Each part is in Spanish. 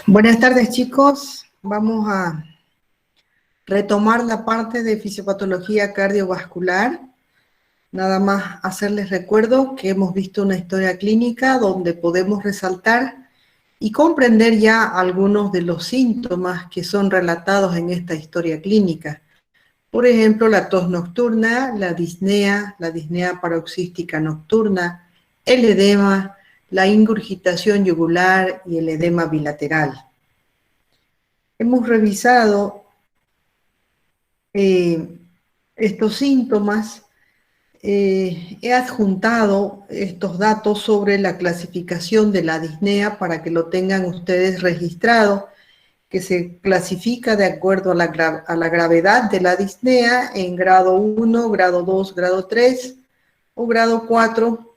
Buenas tardes, chicos. Vamos a retomar la parte de fisiopatología cardiovascular. Nada más hacerles recuerdo que hemos visto una historia clínica donde podemos resaltar y comprender ya algunos de los síntomas que son relatados en esta historia clínica. Por ejemplo, la tos nocturna, la disnea paroxística nocturna, el edema, la ingurgitación yugular y el edema bilateral. Hemos revisado estos síntomas. He adjuntado estos datos sobre la clasificación de la disnea para que lo tengan ustedes registrado, que se clasifica de acuerdo a la gravedad de la disnea en grado 1, grado 2, grado 3 o grado 4,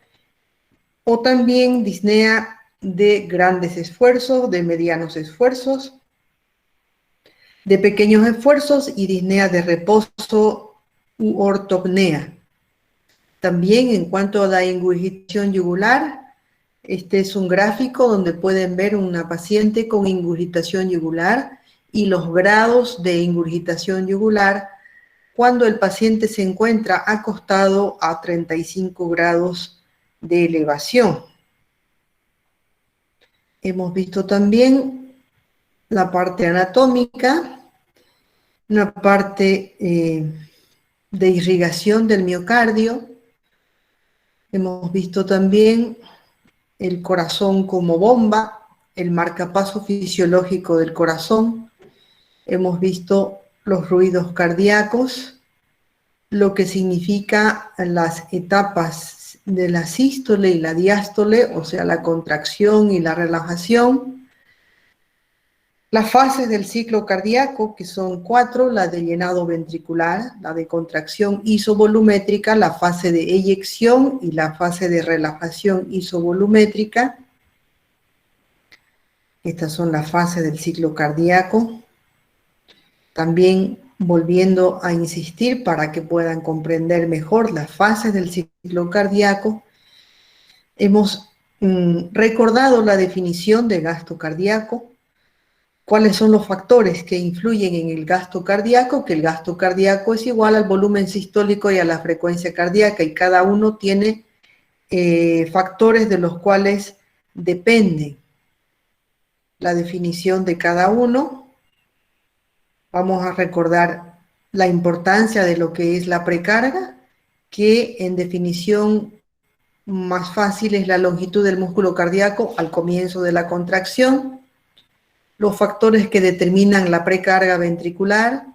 o también disnea de grandes esfuerzos, de medianos esfuerzos, de pequeños esfuerzos y disnea de reposo u ortopnea. También en cuanto a la ingurgitación yugular, este es un gráfico donde pueden ver una paciente con ingurgitación yugular y los grados de ingurgitación yugular cuando el paciente se encuentra acostado a 35 grados de elevación. Hemos visto también la parte anatómica, una parte de irrigación del miocardio. Hemos visto también el corazón como bomba, el marcapaso fisiológico del corazón. Hemos visto los ruidos cardíacos, lo que significa las etapas de la sístole y la diástole, o sea, la contracción y la relajación. Las fases del ciclo cardíaco, que son 4, la de llenado ventricular, la de contracción isovolumétrica, la fase de eyección y la fase de relajación isovolumétrica. Estas son las fases del ciclo cardíaco. También volviendo a insistir para que puedan comprender mejor las fases del ciclo cardíaco, hemos recordado la definición de gasto cardíaco. ¿Cuáles son los factores que influyen en el gasto cardíaco? Que el gasto cardíaco es igual al volumen sistólico y a la frecuencia cardíaca, y cada uno tiene factores de los cuales depende la definición de cada uno. Vamos a recordar la importancia de lo que es la precarga, que en definición más fácil es la longitud del músculo cardíaco al comienzo de la contracción. Los factores que determinan la precarga ventricular,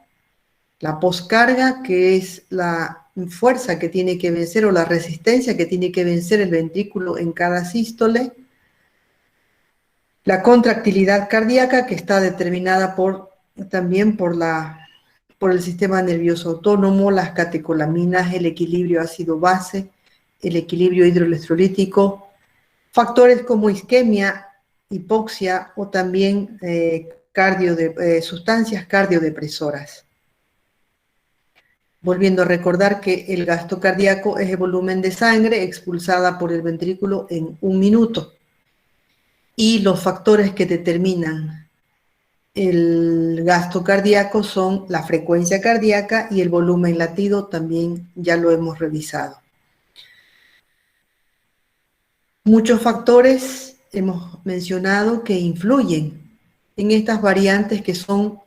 la poscarga, que es la fuerza que tiene que vencer o la resistencia que tiene que vencer el ventrículo en cada sístole, la contractilidad cardíaca, que está determinada también por el sistema nervioso autónomo, las catecolaminas, el equilibrio ácido-base, el equilibrio hidroelectrolítico, factores como isquemia, hipoxia o también sustancias cardiodepresoras. Volviendo a recordar que el gasto cardíaco es el volumen de sangre expulsada por el ventrículo en 1 minuto. Y los factores que determinan el gasto cardíaco son la frecuencia cardíaca y el volumen latido, también ya lo hemos revisado. Muchos factores hemos mencionado que influyen en estas variantes que son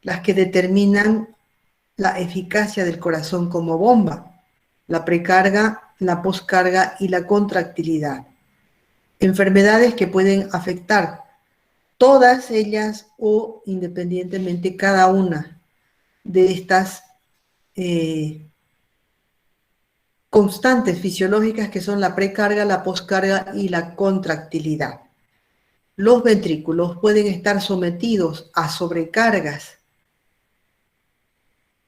las que determinan la eficacia del corazón como bomba, la precarga, la poscarga y la contractilidad. Enfermedades que pueden afectar todas ellas o independientemente cada una de estas constantes fisiológicas que son la precarga, la poscarga y la contractilidad. Los ventrículos pueden estar sometidos a sobrecargas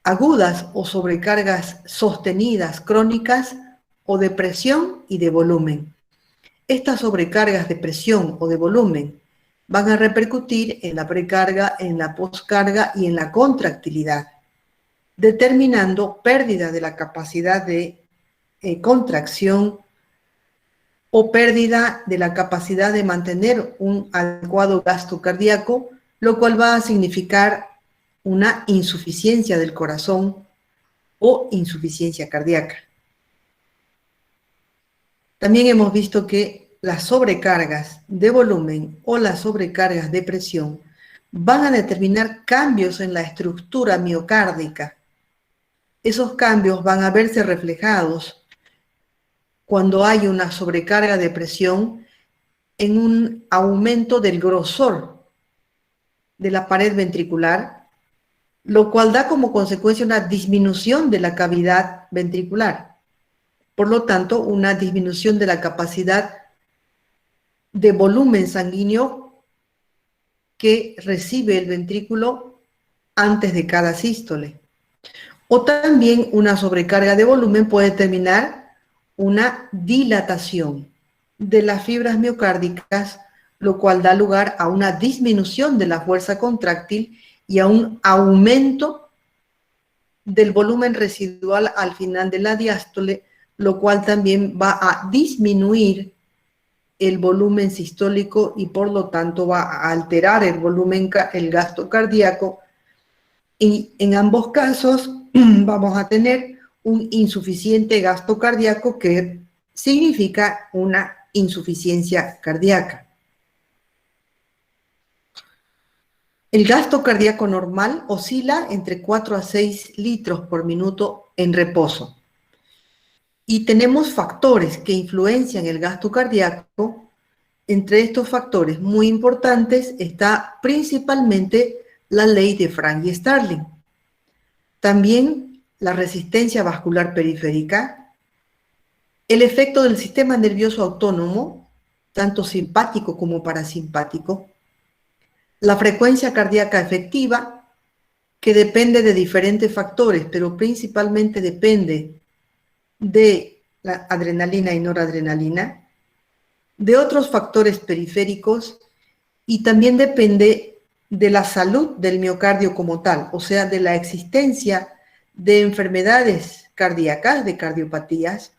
agudas o sobrecargas sostenidas crónicas o de presión y de volumen. Estas sobrecargas de presión o de volumen van a repercutir en la precarga, en la poscarga y en la contractilidad, determinando pérdida de la capacidad de contracción o pérdida de la capacidad de mantener un adecuado gasto cardíaco, lo cual va a significar una insuficiencia del corazón o insuficiencia cardíaca. También hemos visto que las sobrecargas de volumen o las sobrecargas de presión van a determinar cambios en la estructura miocárdica. Esos cambios van a verse reflejados cuando hay una sobrecarga de presión en un aumento del grosor de la pared ventricular, lo cual da como consecuencia una disminución de la cavidad ventricular. Por lo tanto, una disminución de la capacidad de volumen sanguíneo que recibe el ventrículo antes de cada sístole. O también una sobrecarga de volumen puede determinar una dilatación de las fibras miocárdicas, lo cual da lugar a una disminución de la fuerza contráctil y a un aumento del volumen residual al final de la diástole, lo cual también va a disminuir el volumen sistólico y por lo tanto va a alterar el volumen, el gasto cardíaco. Y en ambos casos vamos a tener un insuficiente gasto cardíaco que significa una insuficiencia cardíaca. El gasto cardíaco normal oscila entre 4 a 6 litros por minuto en reposo. Y tenemos factores que influencian el gasto cardíaco. Entre estos factores muy importantes está principalmente la ley de Frank y Starling. También la resistencia vascular periférica, el efecto del sistema nervioso autónomo, tanto simpático como parasimpático, la frecuencia cardíaca efectiva, que depende de diferentes factores, pero principalmente depende de la adrenalina y noradrenalina, de otros factores periféricos y también depende de la salud del miocardio como tal, o sea, de la existencia de enfermedades cardíacas, de cardiopatías,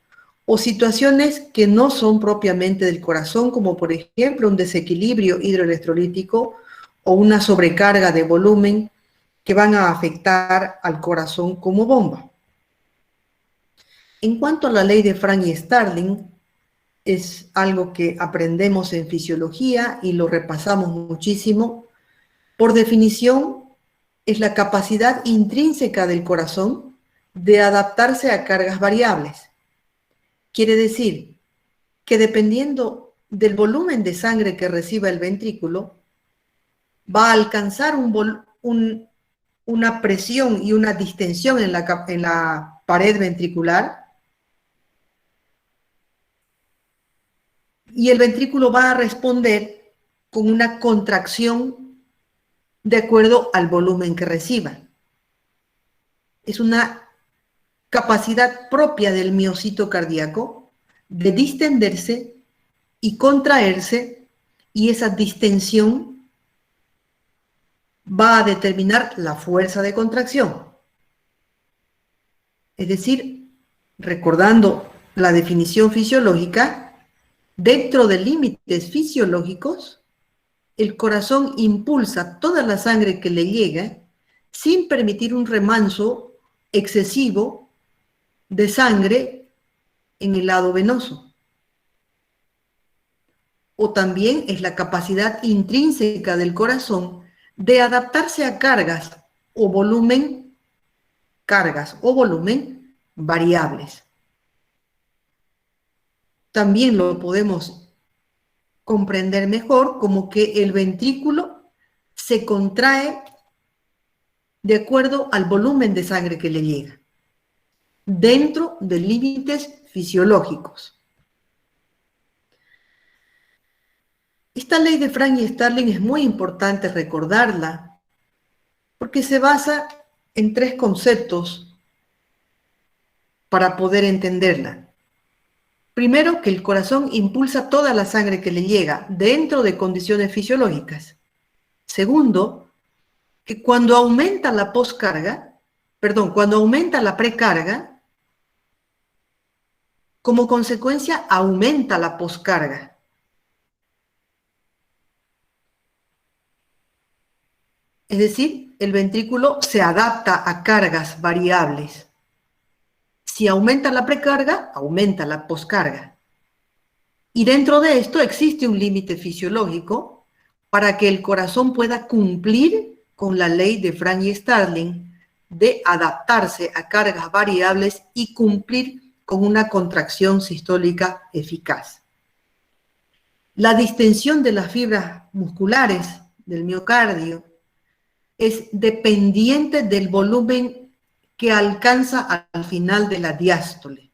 o situaciones que no son propiamente del corazón, como por ejemplo un desequilibrio hidroelectrolítico o una sobrecarga de volumen que van a afectar al corazón como bomba. En cuanto a la ley de Frank y Starling, es algo que aprendemos en fisiología y lo repasamos muchísimo. Por definición, es la capacidad intrínseca del corazón de adaptarse a cargas variables. Quiere decir que dependiendo del volumen de sangre que reciba el ventrículo, va a alcanzar una presión y una distensión en la pared ventricular, y el ventrículo va a responder con una contracción de acuerdo al volumen que reciba. Es una capacidad propia del miocito cardíaco de distenderse y contraerse, y esa distensión va a determinar la fuerza de contracción. Es decir, recordando la definición fisiológica, dentro de límites fisiológicos, el corazón impulsa toda la sangre que le llega sin permitir un remanso excesivo de sangre en el lado venoso. O también es la capacidad intrínseca del corazón de adaptarse a cargas o volumen variables. También lo podemos comprender mejor como que el ventrículo se contrae de acuerdo al volumen de sangre que le llega, dentro de límites fisiológicos. Esta ley de Frank y Starling es muy importante recordarla porque se basa en 3 conceptos para poder entenderla. Primero, que el corazón impulsa toda la sangre que le llega dentro de condiciones fisiológicas. Segundo, que cuando aumenta la precarga, Como consecuencia, aumenta la poscarga. Es decir, el ventrículo se adapta a cargas variables. Si aumenta la precarga, aumenta la poscarga. Y dentro de esto existe un límite fisiológico para que el corazón pueda cumplir con la ley de Frank y Starling de adaptarse a cargas variables y cumplir con una contracción sistólica eficaz. La distensión de las fibras musculares del miocardio es dependiente del volumen que alcanza al final de la diástole.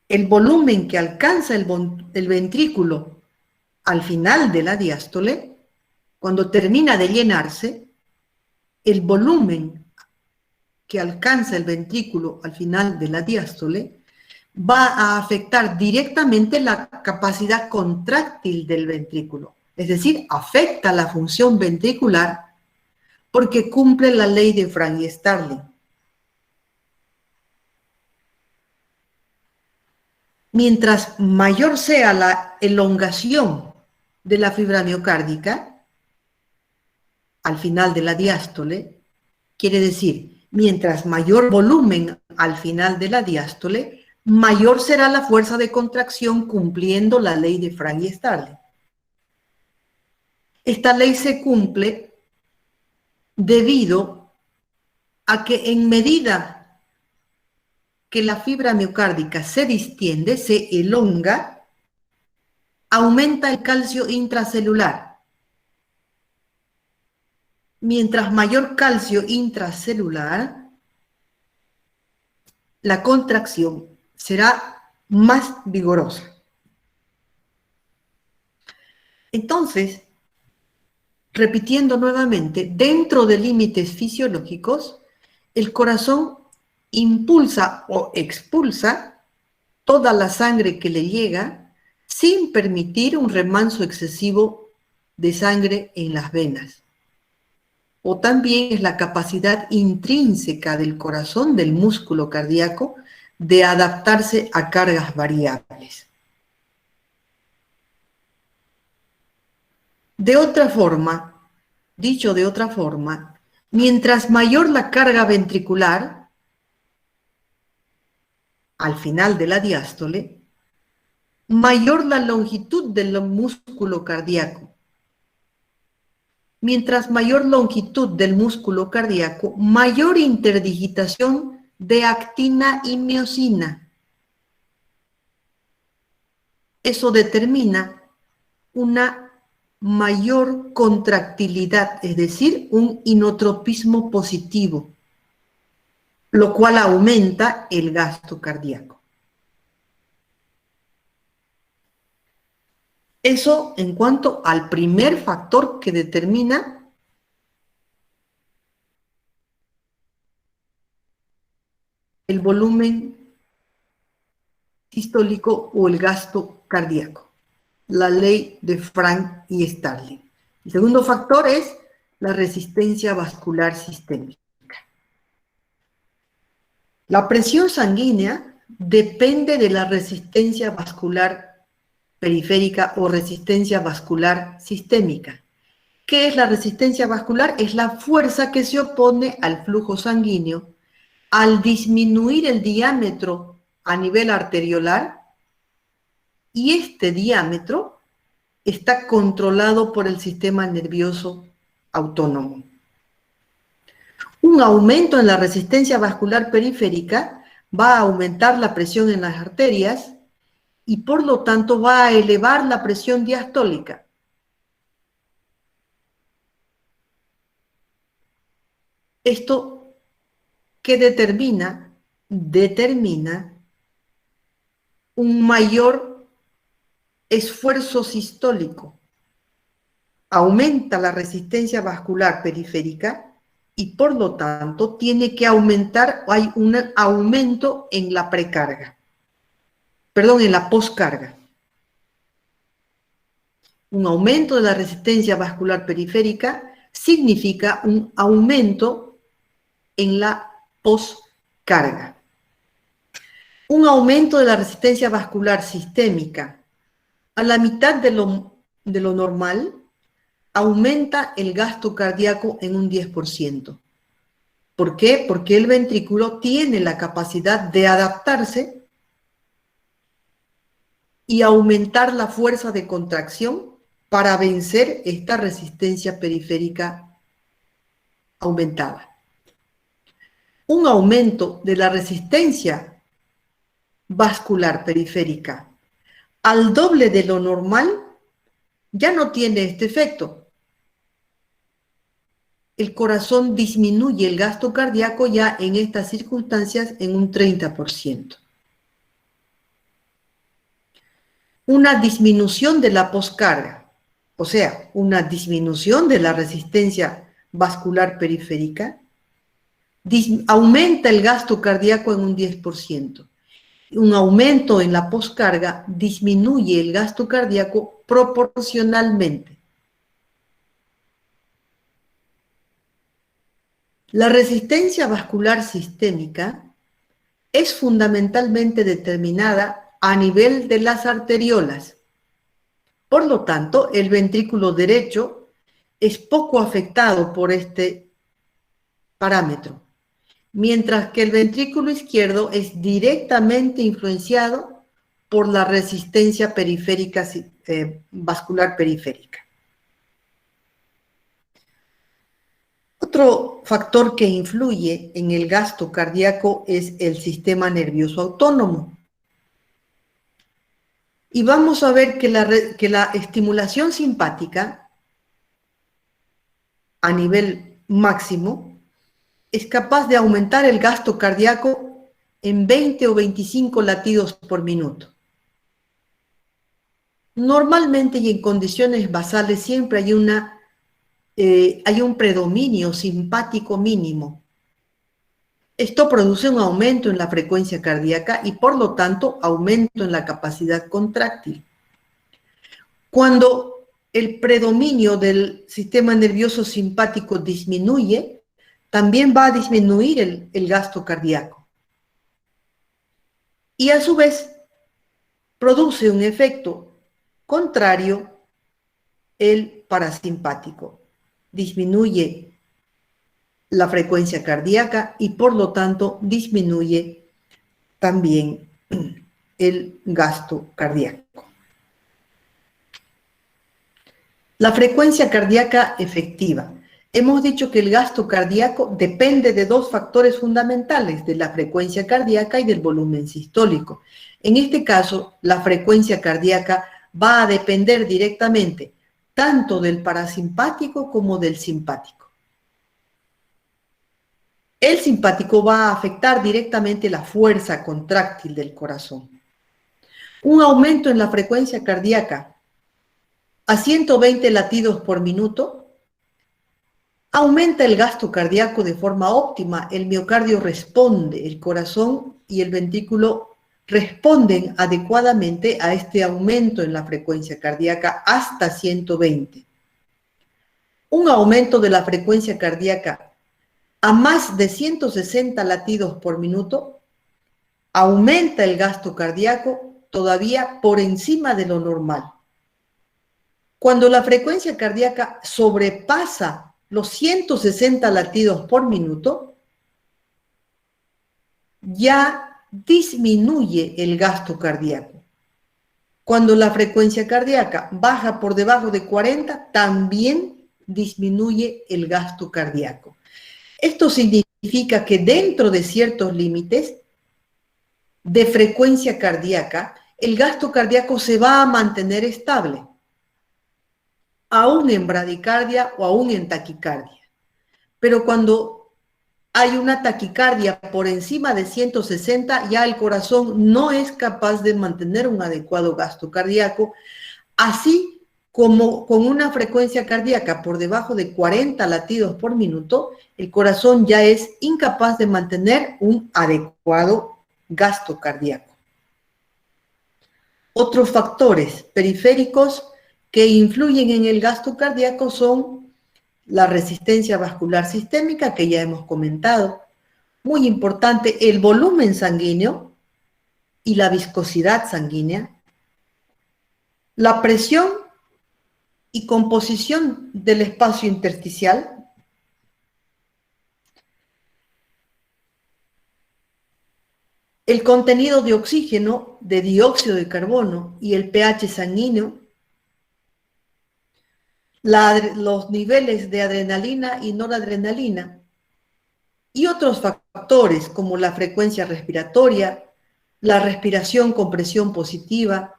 El volumen que alcanza el ventrículo al final de la diástole, cuando termina de llenarse, el volumen que alcanza el ventrículo al final de la diástole va a afectar directamente la capacidad contráctil del ventrículo. Es decir, afecta la función ventricular porque cumple la ley de Frank y Starling. Mientras mayor sea la elongación de la fibra miocárdica al final de la diástole, quiere decir, mientras mayor volumen al final de la diástole, mayor será la fuerza de contracción cumpliendo la ley de Frank y Starling. Esta ley se cumple debido a que en medida que la fibra miocárdica se distiende, se elonga, aumenta el calcio intracelular. Mientras mayor calcio intracelular, la contracción será más vigorosa. Entonces, repitiendo nuevamente, dentro de límites fisiológicos, el corazón impulsa o expulsa toda la sangre que le llega sin permitir un remanso excesivo de sangre en las venas. O también es la capacidad intrínseca del corazón, del músculo cardíaco, de adaptarse a cargas variables. De otra forma, dicho de otra forma, mientras mayor la carga ventricular, al final de la diástole, mayor la longitud del músculo cardíaco. Mientras mayor longitud del músculo cardíaco, mayor interdigitación de actina y miosina. Eso determina una mayor contractilidad, es decir, un inotropismo positivo, lo cual aumenta el gasto cardíaco. Eso en cuanto al primer factor que determina el volumen sistólico o el gasto cardíaco, la ley de Frank y Starling. El segundo factor es la resistencia vascular sistémica. La presión sanguínea depende de la resistencia vascular periférica o resistencia vascular sistémica. ¿Qué es la resistencia vascular? Es la fuerza que se opone al flujo sanguíneo al disminuir el diámetro a nivel arteriolar, y este diámetro está controlado por el sistema nervioso autónomo. Un aumento en la resistencia vascular periférica va a aumentar la presión en las arterias y por lo tanto va a elevar la presión diastólica. ¿Esto qué determina? Determina un mayor esfuerzo sistólico. Aumenta la resistencia vascular periférica y por lo tanto tiene que aumentar, hay un aumento en la precarga. Perdón, en la poscarga. Un aumento de la resistencia vascular periférica significa un aumento en la poscarga. carga. Un aumento de la resistencia vascular sistémica a la mitad de lo normal aumenta el gasto cardíaco en un 10%. ¿Por qué? Porque el ventrículo tiene la capacidad de adaptarse y aumentar la fuerza de contracción para vencer esta resistencia periférica aumentada. Un aumento de la resistencia vascular periférica al doble de lo normal ya no tiene este efecto. El corazón disminuye el gasto cardíaco ya en estas circunstancias en un 30%. Una disminución de la poscarga, o sea, una disminución de la resistencia vascular periférica, aumenta el gasto cardíaco en un 10%. Un aumento en la poscarga disminuye el gasto cardíaco proporcionalmente. La resistencia vascular sistémica es fundamentalmente determinada a nivel de las arteriolas. Por lo tanto, el ventrículo derecho es poco afectado por este parámetro, mientras que el ventrículo izquierdo es directamente influenciado por la resistencia periférica, vascular periférica. Otro factor que influye en el gasto cardíaco es el sistema nervioso autónomo. Y vamos a ver que la estimulación simpática a nivel máximo es capaz de aumentar el gasto cardíaco en 20 o 25 latidos por minuto. Normalmente y en condiciones basales siempre hay un predominio simpático mínimo. Esto produce un aumento en la frecuencia cardíaca y por lo tanto aumento en la capacidad contráctil. Cuando el predominio del sistema nervioso simpático disminuye, también va a disminuir el gasto cardíaco. Y a su vez produce un efecto contrario el parasimpático. Disminuye la frecuencia cardíaca y por lo tanto disminuye también el gasto cardíaco. La frecuencia cardíaca efectiva. Hemos dicho que el gasto cardíaco depende de dos factores fundamentales, de la frecuencia cardíaca y del volumen sistólico. En este caso, la frecuencia cardíaca va a depender directamente tanto del parasimpático como del simpático. El simpático va a afectar directamente la fuerza contráctil del corazón. Un aumento en la frecuencia cardíaca a 120 latidos por minuto aumenta el gasto cardíaco de forma óptima. El miocardio responde, el corazón y el ventrículo responden adecuadamente a este aumento en la frecuencia cardíaca hasta 120. Un aumento de la frecuencia cardíaca a más de 160 latidos por minuto, aumenta el gasto cardíaco todavía por encima de lo normal. Cuando la frecuencia cardíaca sobrepasa los 160 latidos por minuto, ya disminuye el gasto cardíaco. Cuando la frecuencia cardíaca baja por debajo de 40, también disminuye el gasto cardíaco. Esto significa que dentro de ciertos límites de frecuencia cardíaca, el gasto cardíaco se va a mantener estable, aún en bradicardia o aún en taquicardia. Pero cuando hay una taquicardia por encima de 160, ya el corazón no es capaz de mantener un adecuado gasto cardíaco, así como con una frecuencia cardíaca por debajo de 40 latidos por minuto, el corazón ya es incapaz de mantener un adecuado gasto cardíaco. Otros factores periféricos que influyen en el gasto cardíaco son la resistencia vascular sistémica, que ya hemos comentado, muy importante, el volumen sanguíneo y la viscosidad sanguínea, la presión y composición del espacio intersticial, el contenido de oxígeno, de dióxido de carbono y el pH sanguíneo, los niveles de adrenalina y noradrenalina y otros factores como la frecuencia respiratoria, la respiración con presión positiva,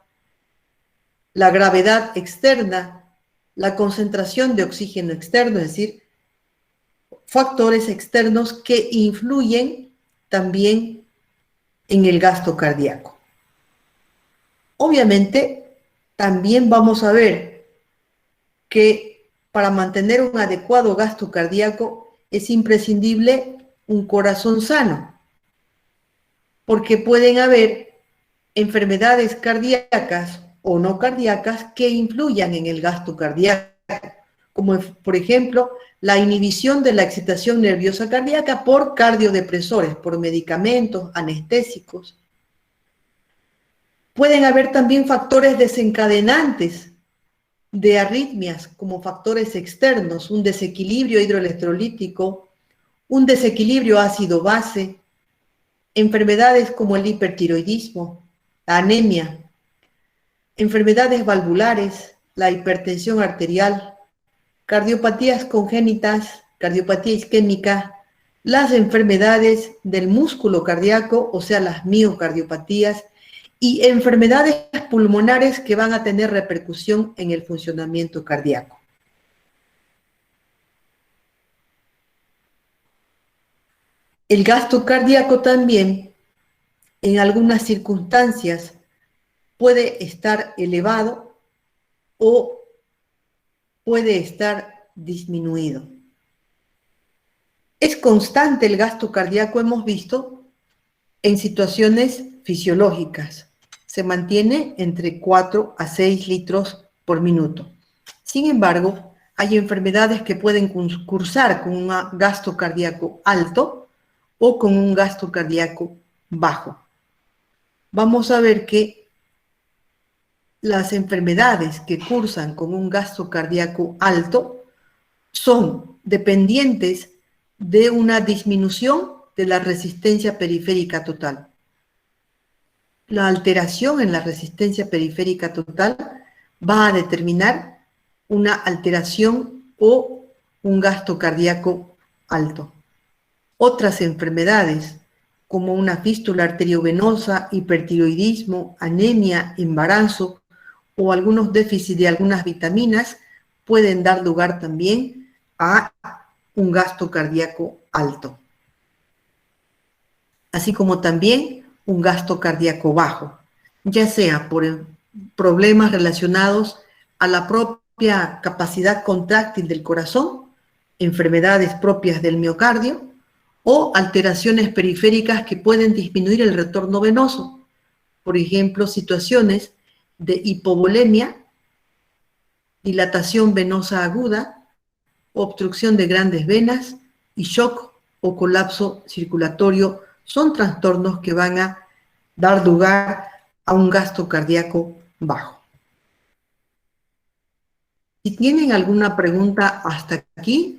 la gravedad externa, la concentración de oxígeno externo, es decir, factores externos que influyen también en el gasto cardíaco. Obviamente, también vamos a ver que para mantener un adecuado gasto cardíaco es imprescindible un corazón sano, porque pueden haber enfermedades cardíacas o no cardíacas que influyan en el gasto cardíaco, como por ejemplo la inhibición de la excitación nerviosa cardíaca por cardiodepresores, por medicamentos, anestésicos. Pueden haber también factores desencadenantes de arritmias como factores externos, un desequilibrio hidroelectrolítico, un desequilibrio ácido-base, enfermedades como el hipertiroidismo, la anemia, enfermedades valvulares, la hipertensión arterial, cardiopatías congénitas, cardiopatía isquémica, las enfermedades del músculo cardíaco, o sea, las miocardiopatías, y enfermedades pulmonares que van a tener repercusión en el funcionamiento cardíaco. El gasto cardíaco también, en algunas circunstancias, puede estar elevado o puede estar disminuido. Es constante el gasto cardíaco, hemos visto, en situaciones fisiológicas. Se mantiene entre 4 a 6 litros por minuto. Sin embargo, hay enfermedades que pueden cursar con un gasto cardíaco alto o con un gasto cardíaco bajo. Vamos a ver que las enfermedades que cursan con un gasto cardíaco alto son dependientes de una disminución de la resistencia periférica total. La alteración en la resistencia periférica total va a determinar una alteración o un gasto cardíaco alto. Otras enfermedades, como una fístula arteriovenosa, hipertiroidismo, anemia, embarazo o algunos déficits de algunas vitaminas, pueden dar lugar también a un gasto cardíaco alto. Así como también un gasto cardíaco bajo, ya sea por problemas relacionados a la propia capacidad contráctil del corazón, enfermedades propias del miocardio o alteraciones periféricas que pueden disminuir el retorno venoso, por ejemplo, situaciones de hipovolemia, dilatación venosa aguda, obstrucción de grandes venas y shock o colapso circulatorio son trastornos que van a dar lugar a un gasto cardíaco bajo. Si tienen alguna pregunta hasta aquí.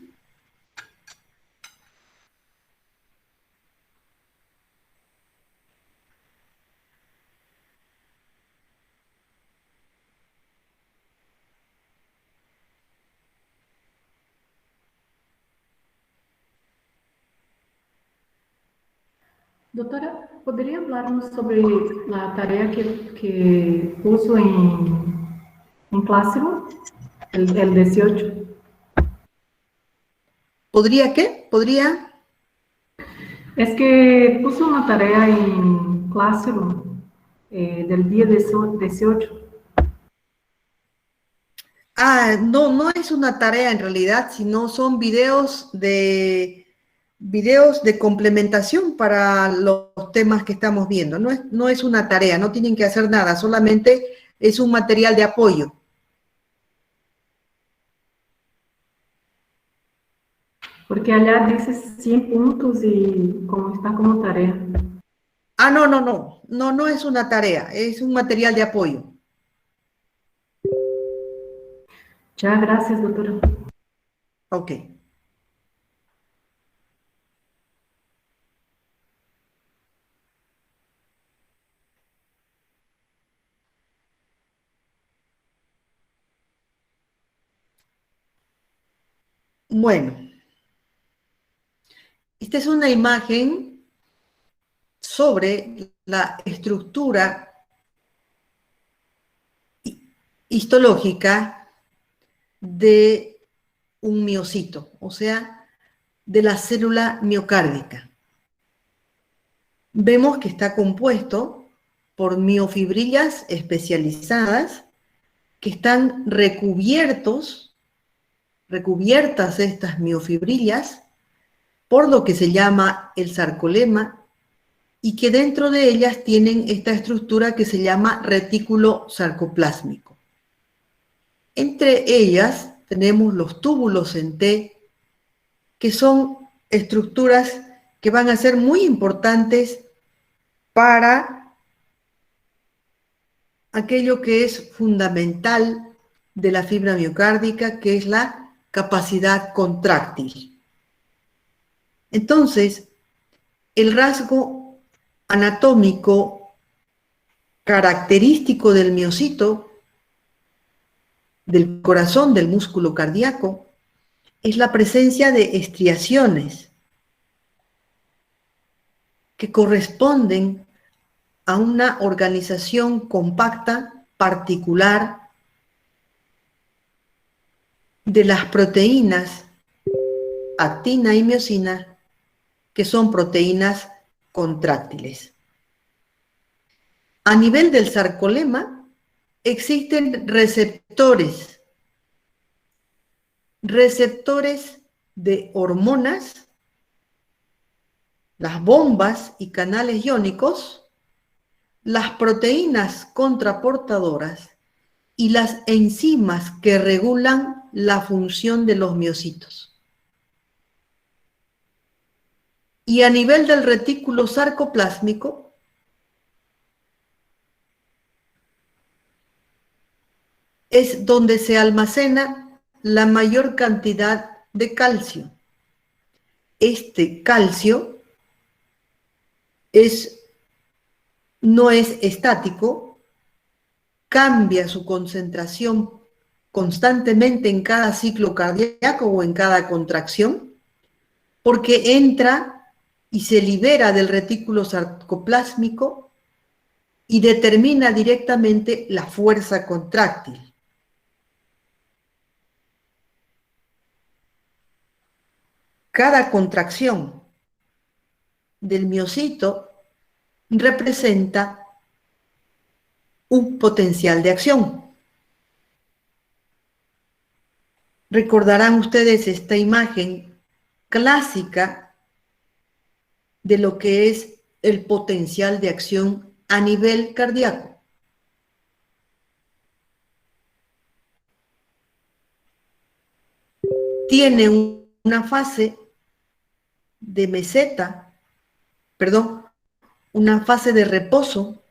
Doutora, poderia falarmos sobre a tarefa que puso em Classroom, el 18? ¿Podría qué? ¿Podría? Es que puso una tarea en Classroom del día 18. No, no es una tarea en realidad, sino son videos de complementación para los temas que estamos viendo. No es una tarea, no tienen que hacer nada, solamente es un material de apoyo. Porque allá dice 100 puntos y como está como tarea. Ah, no, no, no, no, no es una tarea, es un material de apoyo. Ya, gracias, doctora. Ok. Bueno, esta es una imagen sobre la estructura histológica de un miocito, o sea, de la célula miocárdica. Vemos que está compuesto por miofibrillas especializadas que están recubiertas estas miofibrillas por lo que se llama el sarcolema y que dentro de ellas tienen esta estructura que se llama retículo sarcoplásmico. Entre ellas tenemos los túbulos en T, que son estructuras que van a ser muy importantes para aquello que es fundamental de la fibra miocárdica, que es la capacidad contráctil. Entonces, el rasgo anatómico característico del miocito, del corazón del músculo cardíaco, es la presencia de estriaciones que corresponden a una organización compacta particular de las proteínas actina y miosina, que son proteínas contráctiles. A nivel del sarcolema existen receptores de hormonas, las bombas y canales iónicos, las proteínas contraportadoras y las enzimas que regulan la función de los miocitos. Y a nivel del retículo sarcoplásmico, es donde se almacena la mayor cantidad de calcio. Este calcio no es estático, cambia su concentración constantemente en cada ciclo cardíaco o en cada contracción, porque entra y se libera del retículo sarcoplásmico y determina directamente la fuerza contráctil. Cada contracción del miocito representa un potencial de acción. Recordarán ustedes esta imagen clásica de lo que es el potencial de acción a nivel cardíaco. Tiene una fase de meseta, perdón, una fase de reposo,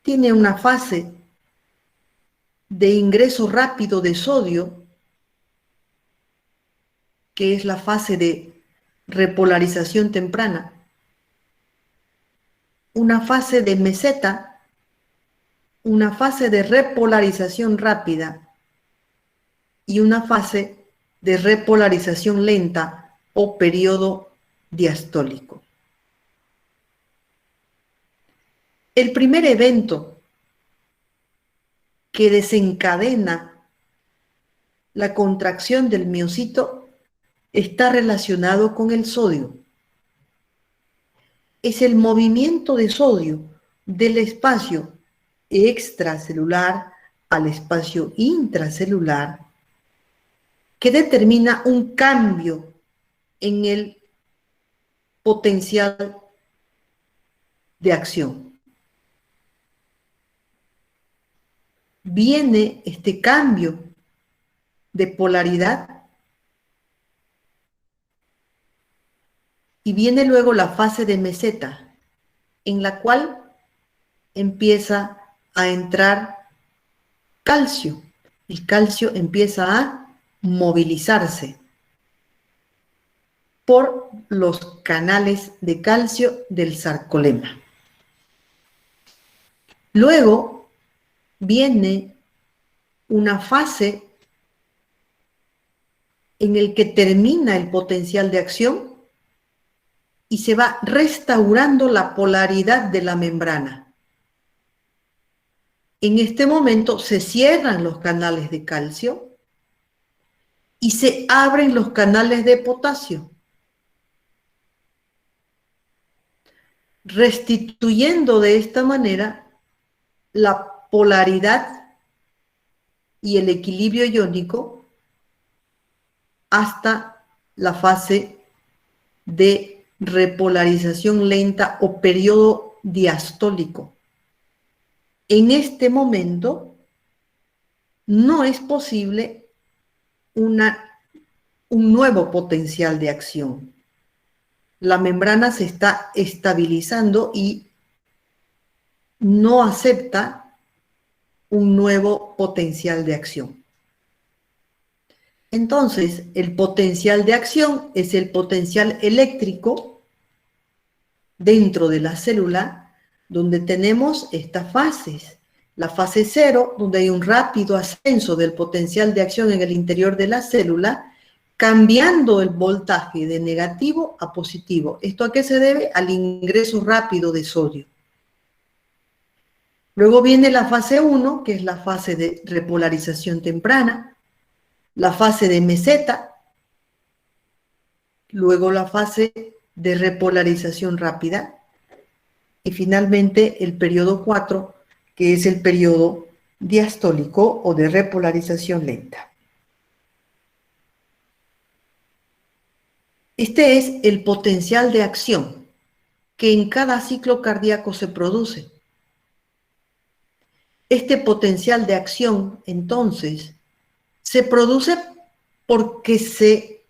tiene una fase de ingreso rápido de sodio, que es la fase de repolarización temprana, una fase de meseta, una fase de repolarización rápida y una fase de repolarización lenta o periodo diastólico. El primer evento que desencadena la contracción del miocito está relacionado con el sodio. Es el movimiento de sodio del espacio extracelular al espacio intracelular que determina un cambio en el potencial de acción. Viene este cambio de polaridad Y viene luego la fase de meseta, en la cual empieza a entrar calcio. El calcio empieza a movilizarse por los canales de calcio del sarcolema. Luego viene una fase en el que termina el potencial de acción y se va restaurando la polaridad de la membrana. En este momento se cierran los canales de calcio y se abren los canales de potasio, restituyendo de esta manera la polaridad y el equilibrio iónico hasta la fase de repolarización lenta o periodo diastólico. En este momento no es posible un nuevo potencial de acción. La membrana se está estabilizando y no acepta un nuevo potencial de acción. Entonces, el potencial de acción es el potencial eléctrico dentro de la célula, donde tenemos estas fases. La fase 0, donde hay un rápido ascenso del potencial de acción en el interior de la célula, cambiando el voltaje de negativo a positivo. ¿Esto a qué se debe? Al ingreso rápido de sodio. Luego viene la fase 1, que es la fase de repolarización temprana, la fase de meseta, luego la fase de repolarización rápida y finalmente el periodo 4, que es el periodo diastólico o de repolarización lenta. Este es el potencial de acción que en cada ciclo cardíaco se produce. Este potencial de acción, entonces, se produce porque se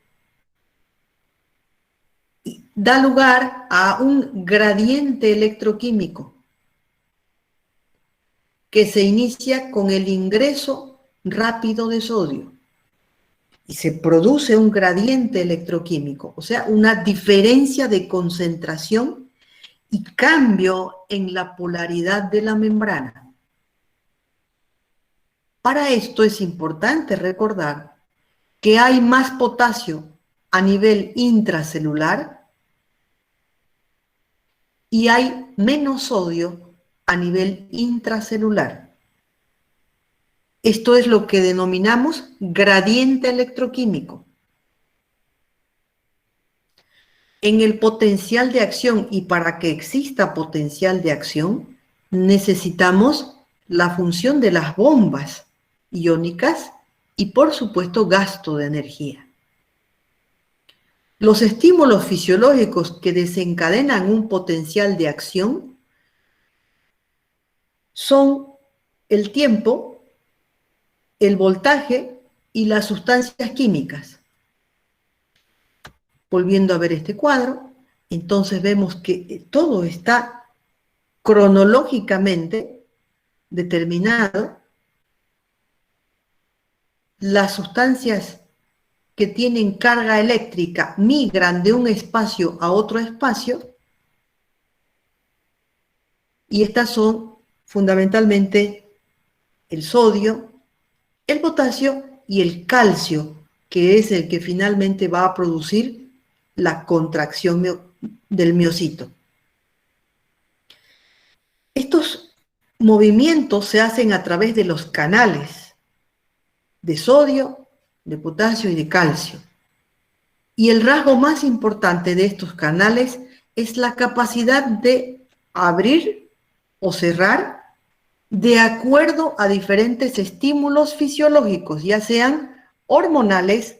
da lugar a un gradiente electroquímico que se inicia con el ingreso rápido de sodio y se produce un gradiente electroquímico, o sea, una diferencia de concentración y cambio en la polaridad de la membrana. Para esto es importante recordar que hay más potasio a nivel intracelular y hay menos sodio a nivel intracelular. Esto es lo que denominamos gradiente electroquímico. En el potencial de acción, y para que exista potencial de acción, necesitamos la función de las bombas iónicas y, por supuesto, gasto de energía. Los estímulos fisiológicos que desencadenan un potencial de acción son el tiempo, el voltaje y las sustancias químicas. Volviendo a ver este cuadro, entonces vemos que todo está cronológicamente determinado. Las sustancias que tienen carga eléctrica migran de un espacio a otro espacio y estas son fundamentalmente el sodio, el potasio y el calcio, que es el que finalmente va a producir la contracción del miocito. Estos movimientos se hacen a través de los canales de sodio, de potasio y de calcio. Y el rasgo más importante de estos canales es la capacidad de abrir o cerrar de acuerdo a diferentes estímulos fisiológicos, ya sean hormonales,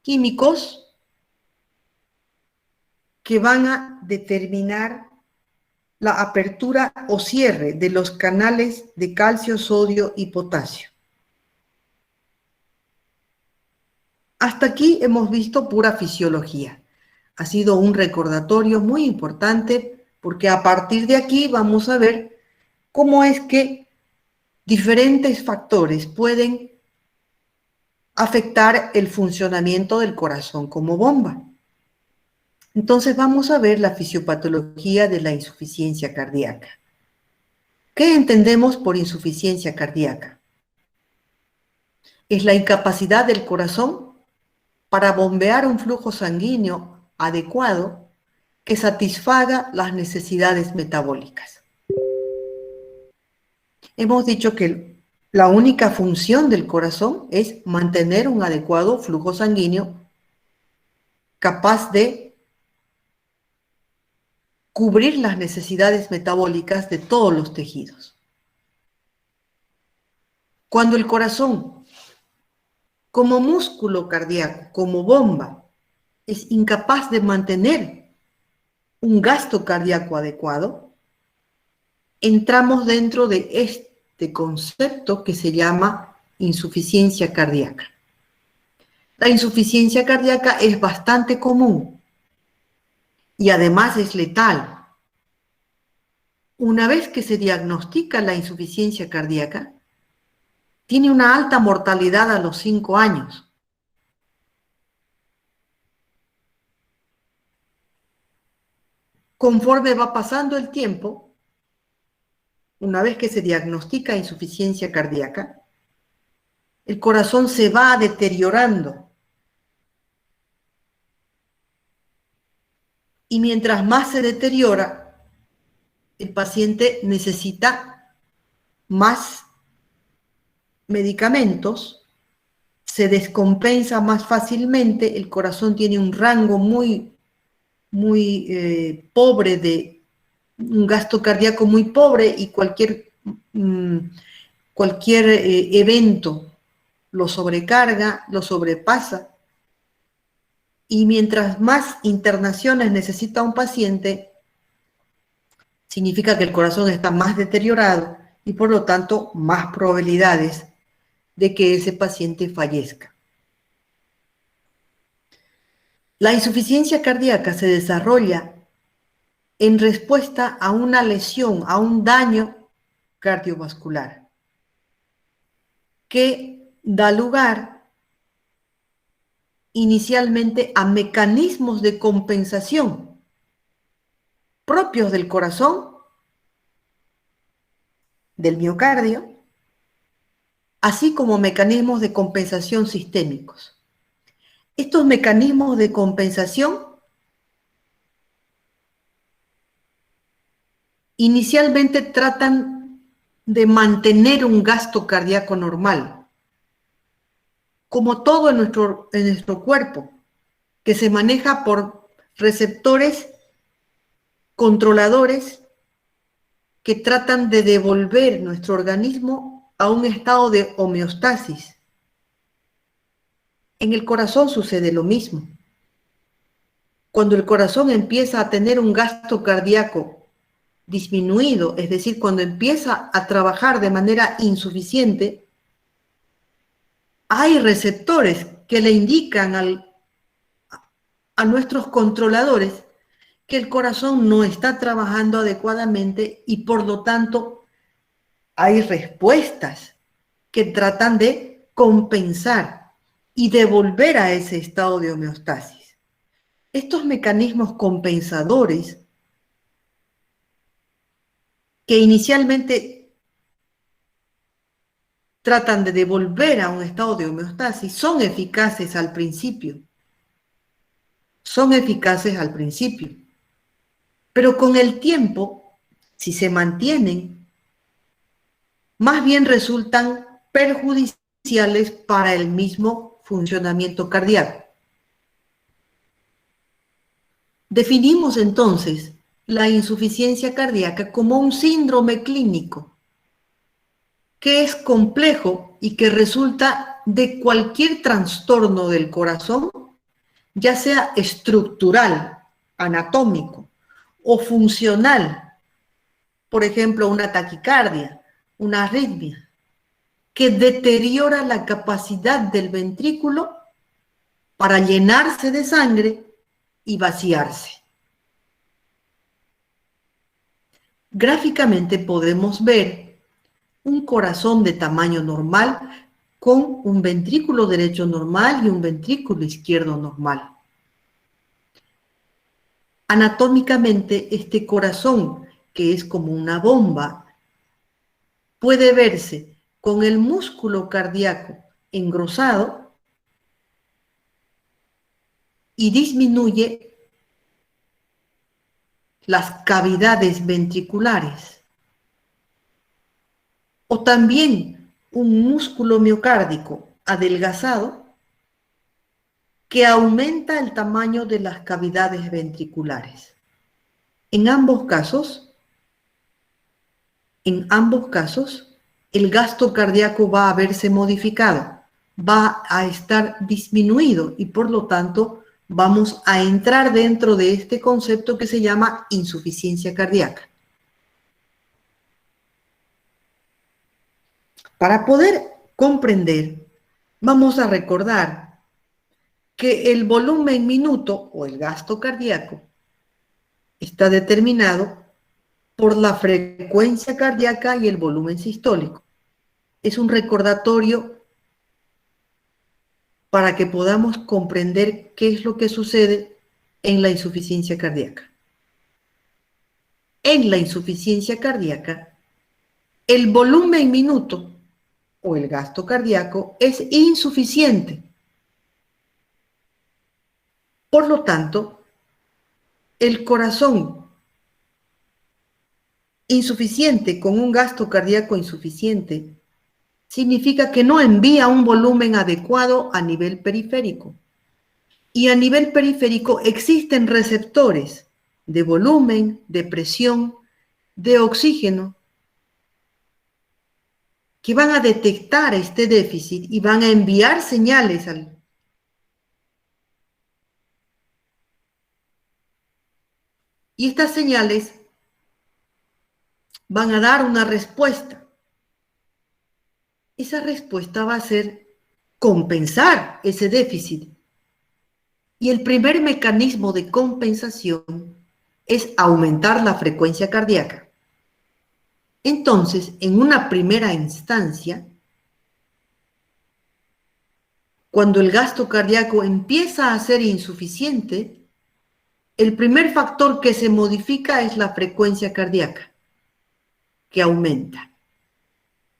químicos, que van a determinar la apertura o cierre de los canales de calcio, sodio y potasio. Hasta aquí hemos visto pura fisiología. Ha sido un recordatorio muy importante porque a partir de aquí vamos a ver cómo es que diferentes factores pueden afectar el funcionamiento del corazón como bomba. Entonces vamos a ver la fisiopatología de la insuficiencia cardíaca. ¿Qué entendemos por insuficiencia cardíaca? Es la incapacidad del corazón para bombear un flujo sanguíneo adecuado que satisfaga las necesidades metabólicas. Hemos dicho que la única función del corazón es mantener un adecuado flujo sanguíneo capaz de cubrir las necesidades metabólicas de todos los tejidos. Cuando el corazón, como músculo cardíaco, como bomba, es incapaz de mantener un gasto cardíaco adecuado, entramos dentro de este concepto que se llama insuficiencia cardíaca. La insuficiencia cardíaca es bastante común y además es letal. Una vez que se diagnostica la insuficiencia cardíaca, tiene una alta mortalidad a los 5 años. Conforme va pasando el tiempo, una vez que se diagnostica insuficiencia cardíaca, el corazón se va deteriorando. Y mientras más se deteriora, el paciente necesita más medicamentos, se descompensa más fácilmente, el corazón tiene un rango muy pobre, de un gasto cardíaco muy pobre, y cualquier evento lo sobrecarga, lo sobrepasa, y mientras más internaciones necesita un paciente, significa que el corazón está más deteriorado y por lo tanto más probabilidades de que ese paciente fallezca. La insuficiencia cardíaca se desarrolla en respuesta a una lesión, a un daño cardiovascular, que da lugar inicialmente a mecanismos de compensación propios del corazón, del miocardio, así como mecanismos de compensación sistémicos. Estos mecanismos de compensación inicialmente tratan de mantener un gasto cardíaco normal, como todo en nuestro cuerpo, que se maneja por receptores controladores que tratan de devolver nuestro organismo a un estado de homeostasis. En el corazón sucede lo mismo. Cuando el corazón empieza a tener un gasto cardíaco disminuido, es decir, cuando empieza a trabajar de manera insuficiente, hay receptores que le indican a nuestros controladores que el corazón no está trabajando adecuadamente, y por lo tanto hay respuestas que tratan de compensar y devolver a ese estado de homeostasis. Estos mecanismos compensadores, que inicialmente tratan de devolver a un estado de homeostasis, son eficaces al principio. Pero con el tiempo, si se mantienen, más bien resultan perjudiciales para el mismo funcionamiento cardíaco. Definimos entonces la insuficiencia cardíaca como un síndrome clínico que es complejo y que resulta de cualquier trastorno del corazón, ya sea estructural, anatómico o funcional, por ejemplo, una taquicardia, una arritmia, que deteriora la capacidad del ventrículo para llenarse de sangre y vaciarse. Gráficamente podemos ver un corazón de tamaño normal con un ventrículo derecho normal y un ventrículo izquierdo normal. Anatómicamente, este corazón, que es como una bomba, puede verse con el músculo cardíaco engrosado y disminuye las cavidades ventriculares. O también un músculo miocárdico adelgazado que aumenta el tamaño de las cavidades ventriculares. En ambos casos, el gasto cardíaco va a verse modificado, va a estar disminuido y por lo tanto vamos a entrar dentro de este concepto que se llama insuficiencia cardíaca. Para poder comprender, vamos a recordar que el volumen minuto o el gasto cardíaco está determinado por la frecuencia cardíaca y el volumen sistólico. Es un recordatorio para que podamos comprender qué es lo que sucede en la insuficiencia cardíaca. En la insuficiencia cardíaca, el volumen minuto o el gasto cardíaco es insuficiente. Por lo tanto, el corazón insuficiente con un gasto cardíaco insuficiente significa que no envía un volumen adecuado a nivel periférico. Y a nivel periférico existen receptores de volumen, de presión, de oxígeno, que van a detectar este déficit y van a enviar señales y estas señales van a dar una respuesta. Esa respuesta va a ser compensar ese déficit. Y el primer mecanismo de compensación es aumentar la frecuencia cardíaca. Entonces, en una primera instancia, cuando el gasto cardíaco empieza a ser insuficiente, el primer factor que se modifica es la frecuencia cardíaca, que aumenta.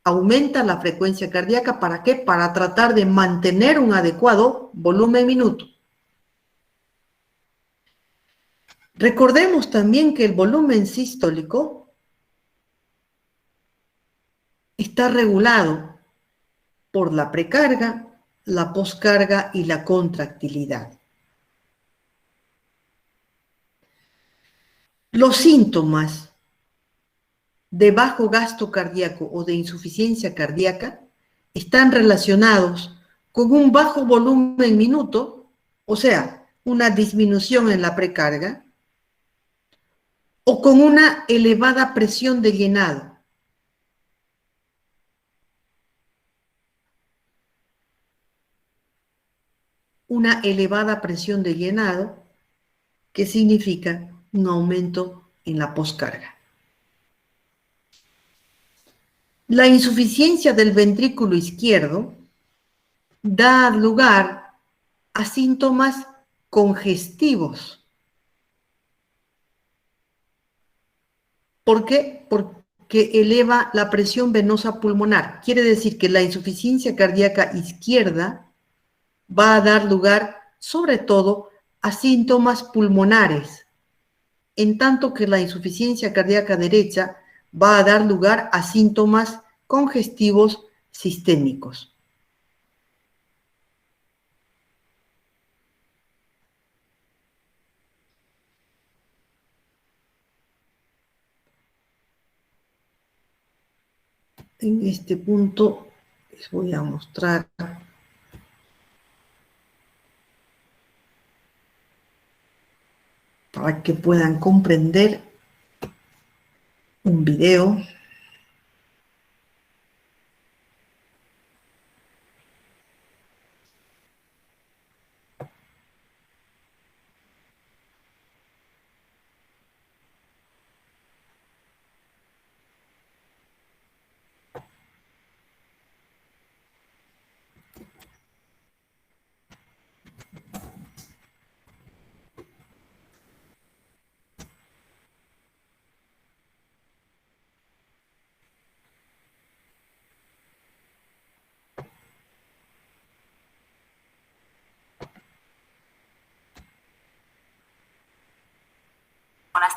Aumenta la frecuencia cardíaca, ¿para qué? Para tratar de mantener un adecuado volumen minuto. Recordemos también que el volumen sistólico está regulado por la precarga, la poscarga y la contractilidad. Los síntomas de bajo gasto cardíaco o de insuficiencia cardíaca están relacionados con un bajo volumen minuto, o sea, una disminución en la precarga, o con una elevada presión de llenado. Una elevada presión de llenado, que significa un aumento en la poscarga. La insuficiencia del ventrículo izquierdo da lugar a síntomas congestivos. ¿Por qué? Porque eleva la presión venosa pulmonar. Quiere decir que la insuficiencia cardíaca izquierda va a dar lugar, sobre todo, a síntomas pulmonares, en tanto que la insuficiencia cardíaca derecha va a dar lugar a síntomas congestivos sistémicos. En este punto les voy a mostrar para que puedan comprender un video.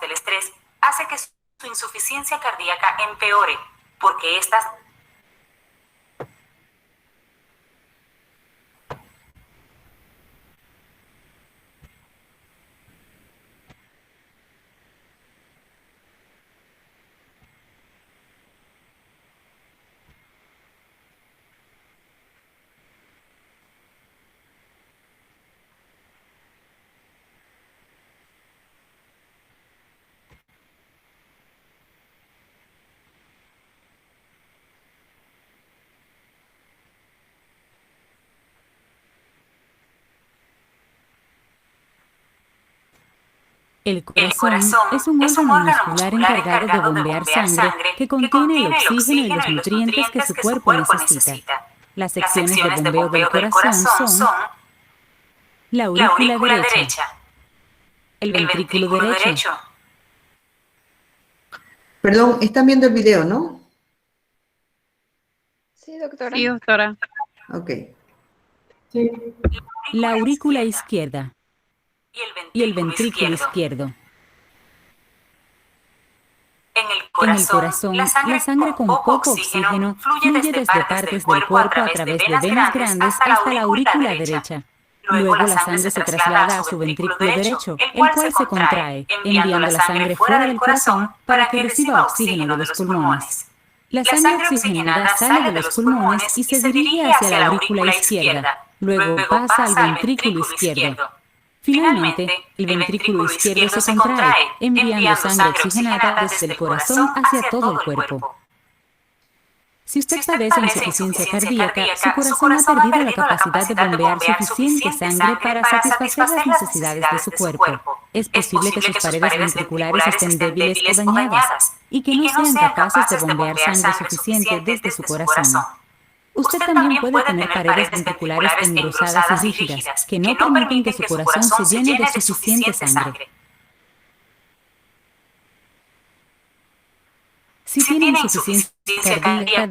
del estrés hace que su insuficiencia cardíaca empeore, porque estas El corazón es un órgano muscular encargado de bombear sangre que contiene el oxígeno y los nutrientes que su cuerpo necesita. Las secciones de bombeo del corazón son la aurícula derecha, el ventrículo derecho. Perdón, están viendo el video, ¿no? Sí, doctora. Sí, doctora. Ok. Sí. La aurícula izquierda y el ventrículo izquierdo. En En el corazón, la sangre con poco oxígeno fluye desde partes del cuerpo a través de venas grandes hasta la aurícula derecha. Luego la sangre se traslada a su ventrículo derecho, el cual se contrae, enviando la sangre fuera del corazón para que reciba oxígeno de los pulmones. La sangre oxigenada sale de los pulmones y se dirige hacia la aurícula izquierda, luego pasa al ventrículo izquierdo. Finalmente, el ventrículo izquierdo se contrae, enviando sangre oxigenada desde el corazón hacia todo el cuerpo. Si usted padece insuficiencia cardíaca, su corazón ha perdido la capacidad de bombear suficiente sangre para satisfacer las necesidades de su cuerpo. Es posible que sus paredes ventriculares estén débiles o dañadas y que no sean capaces de bombear sangre suficiente desde su corazón. Usted también puede tener paredes ventriculares engrosadas y rígidas que no permiten que su corazón se llene de suficiente sangre. Si tiene insuficiencia cardíaca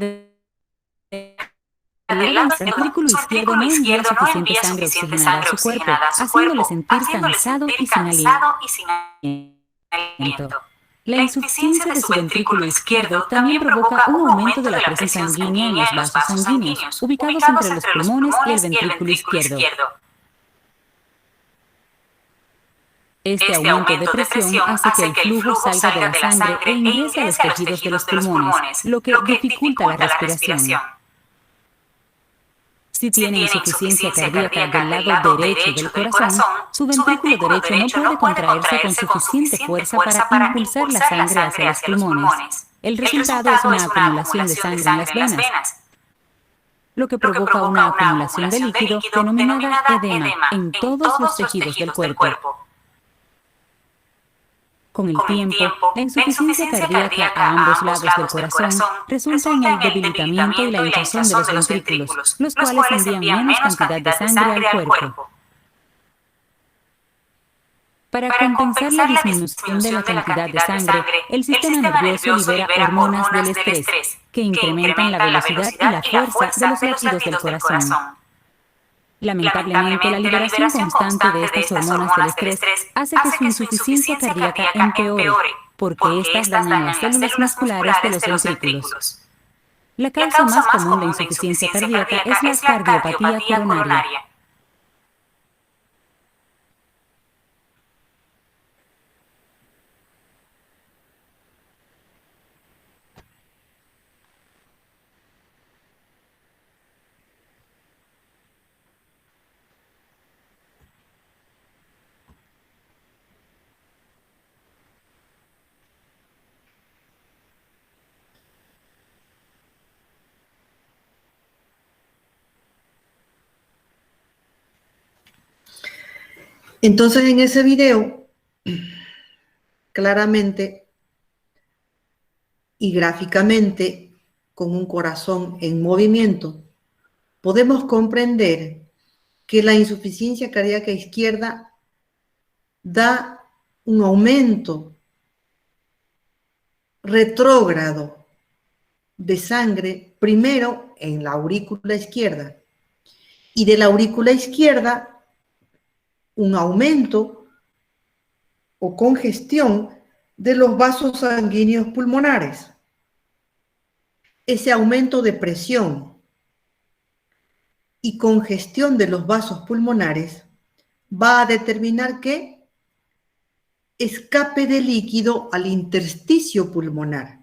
el ventrículo izquierdo no envía suficiente sangre oxigenada a su cuerpo, haciéndole sentir cansado y sin aliento. La insuficiencia de su ventrículo izquierdo también provoca un aumento de la presión sanguínea en los vasos sanguíneos, ubicados entre los pulmones y el ventrículo izquierdo. Este aumento de presión hace que el flujo salga de la sangre e ingrese a los tejidos de los pulmones, lo que dificulta la respiración. Si tiene insuficiencia cardíaca del lado derecho del corazón, su ventrículo derecho no puede contraerse con suficiente fuerza para impulsar la sangre hacia los pulmones. El resultado es una acumulación de sangre en las venas, lo que provoca una acumulación de líquido denominada edema en todos los tejidos del cuerpo. Con el tiempo, la insuficiencia cardíaca a ambos lados del corazón resulta en el debilitamiento y la hinchazón de los ventrículos, los cuales envían menos cantidad de sangre al cuerpo. Para compensar la disminución de la cantidad de sangre, el sistema nervioso libera hormonas del estrés, que incrementan la velocidad y la fuerza de los latidos del corazón. Lamentablemente, la liberación constante de estas hormonas del estrés hace que su insuficiencia cardíaca empeore, porque éstas dañan las células musculares de los ventrículos. La causa más común de insuficiencia cardíaca es la cardiopatía coronaria. Entonces, en ese video, claramente y gráficamente, con un corazón en movimiento, podemos comprender que la insuficiencia cardíaca izquierda da un aumento retrógrado de sangre, primero en la aurícula izquierda, y de la aurícula izquierda un aumento o congestión de los vasos sanguíneos pulmonares. Ese aumento de presión y congestión de los vasos pulmonares va a determinar que escape de líquido al intersticio pulmonar.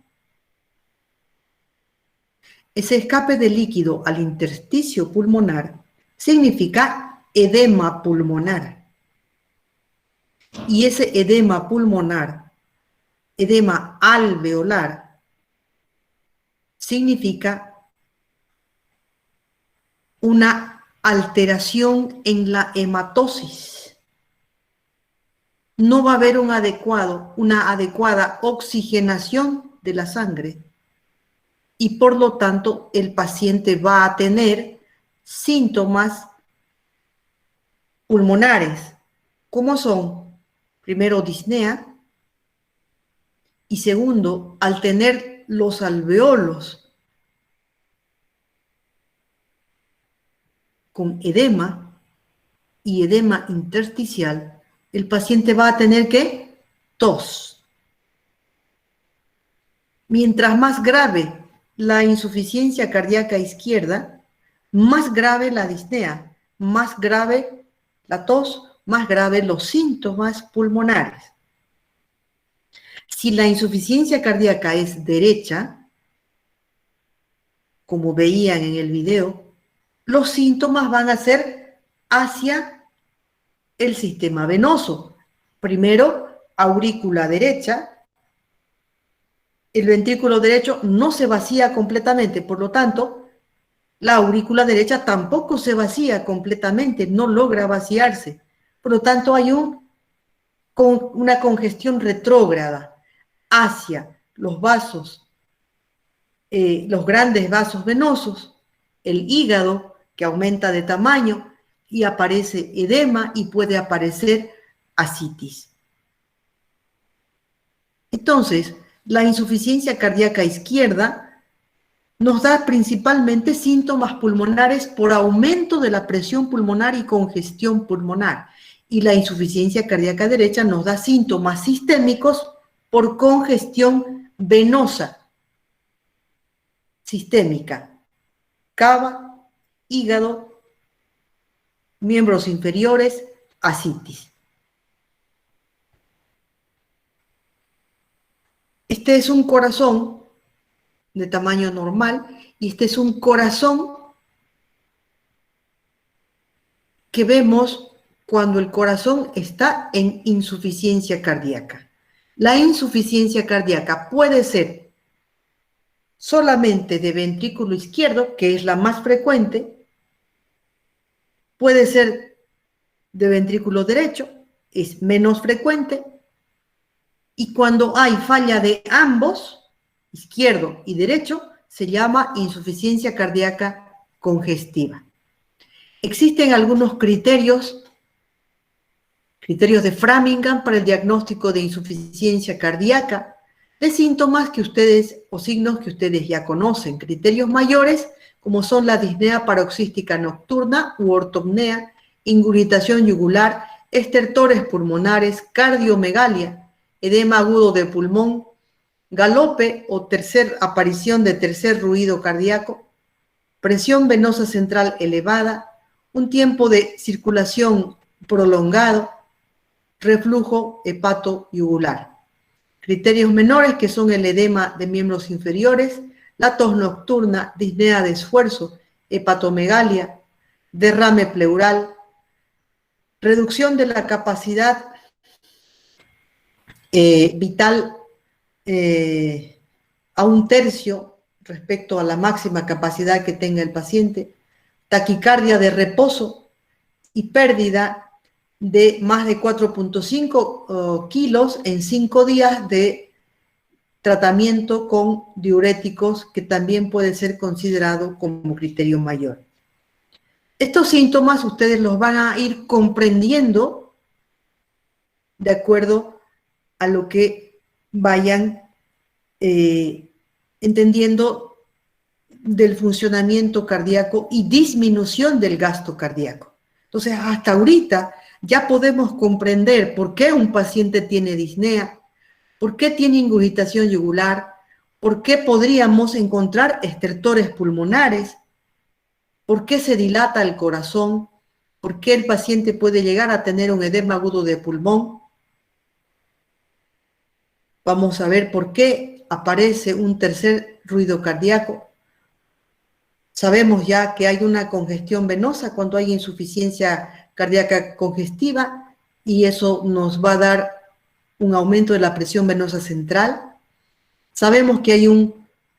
Ese escape de líquido al intersticio pulmonar significa edema pulmonar. Y ese edema pulmonar, edema alveolar, significa una alteración en la hematosis. No va a haber una adecuada oxigenación de la sangre y por lo tanto el paciente va a tener síntomas pulmonares, como son, primero, disnea y segundo, al tener los alveolos con edema y edema intersticial, el paciente va a tener ¿qué? Tos. Mientras más grave la insuficiencia cardíaca izquierda, más grave la disnea, más grave la tos, más grave los síntomas pulmonares. Si la insuficiencia cardíaca es derecha, como veían en el video, los síntomas van a ser hacia el sistema venoso. Primero, aurícula derecha. El ventrículo derecho no se vacía completamente, por lo tanto, la aurícula derecha tampoco se vacía completamente, no logra vaciarse. Por lo tanto, hay una congestión retrógrada hacia los vasos, los grandes vasos venosos, el hígado que aumenta de tamaño y aparece edema y puede aparecer ascitis. Entonces, la insuficiencia cardíaca izquierda nos da principalmente síntomas pulmonares por aumento de la presión pulmonar y congestión pulmonar. Y la insuficiencia cardíaca derecha nos da síntomas sistémicos por congestión venosa sistémica, cava, hígado, miembros inferiores, ascitis. Este es un corazón de tamaño normal y este es un corazón que vemos cuando el corazón está en insuficiencia cardíaca. La insuficiencia cardíaca puede ser solamente de ventrículo izquierdo, que es la más frecuente, puede ser de ventrículo derecho, es menos frecuente, y cuando hay falla de ambos, izquierdo y derecho, se llama insuficiencia cardíaca congestiva. Existen algunos criterios de Framingham para el diagnóstico de insuficiencia cardíaca, de síntomas que ustedes, o signos que ustedes ya conocen. Criterios mayores, como son la disnea paroxística nocturna u ortopnea, ingurgitación yugular, estertores pulmonares, cardiomegalia, edema agudo de pulmón, galope o aparición de tercer ruido cardíaco, presión venosa central elevada, un tiempo de circulación prolongado, reflujo hepato-yugular. Criterios menores que son el edema de miembros inferiores, la tos nocturna, disnea de esfuerzo, hepatomegalia, derrame pleural, reducción de la capacidad vital a un tercio respecto a la máxima capacidad que tenga el paciente, taquicardia de reposo y pérdida de más de 4.5 kilos en 5 días de tratamiento con diuréticos, que también puede ser considerado como criterio mayor. Estos síntomas ustedes los van a ir comprendiendo de acuerdo a lo que vayan entendiendo del funcionamiento cardíaco y disminución del gasto cardíaco. Entonces, hasta ahorita ya podemos comprender por qué un paciente tiene disnea, ¿Por qué tiene ingurgitación yugular? ¿Por qué podríamos encontrar estertores pulmonares? ¿Por qué se dilata el corazón? ¿Por qué el paciente puede llegar a tener un edema agudo de pulmón? Vamos a ver por qué aparece un tercer ruido cardíaco. Sabemos ya que hay una congestión venosa cuando hay insuficiencia cardíaca congestiva y eso nos va a dar un aumento de la presión venosa central. Sabemos que hay una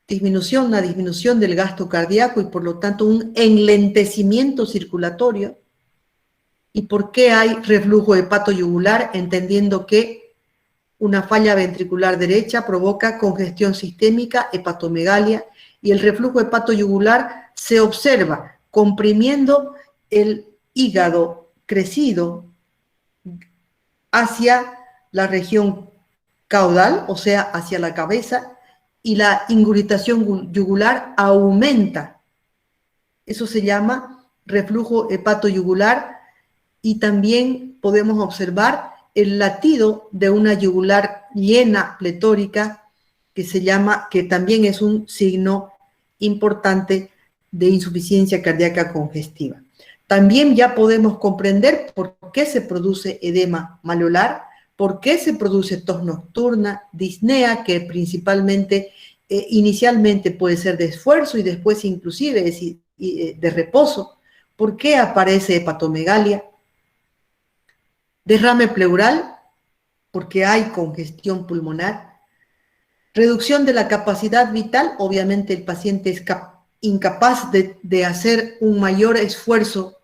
disminución del gasto cardíaco y por lo tanto un enlentecimiento circulatorio. ¿Y por qué hay reflujo hepatoyugular? Entendiendo que una falla ventricular derecha provoca congestión sistémica, hepatomegalia, y el reflujo hepatoyugular se observa comprimiendo el hígado crecido hacia la región caudal, o sea, hacia la cabeza, y la ingurgitación yugular aumenta. Eso se llama reflujo hepatoyugular y también podemos observar el latido de una yugular llena pletórica que también es un signo importante de insuficiencia cardíaca congestiva. También ya podemos comprender por qué se produce edema malolar, por qué se produce tos nocturna, disnea, que principalmente, inicialmente puede ser de esfuerzo y después inclusive de reposo, por qué aparece hepatomegalia, derrame pleural, porque hay congestión pulmonar, reducción de la capacidad vital, obviamente el paciente es incapaz de hacer un mayor esfuerzo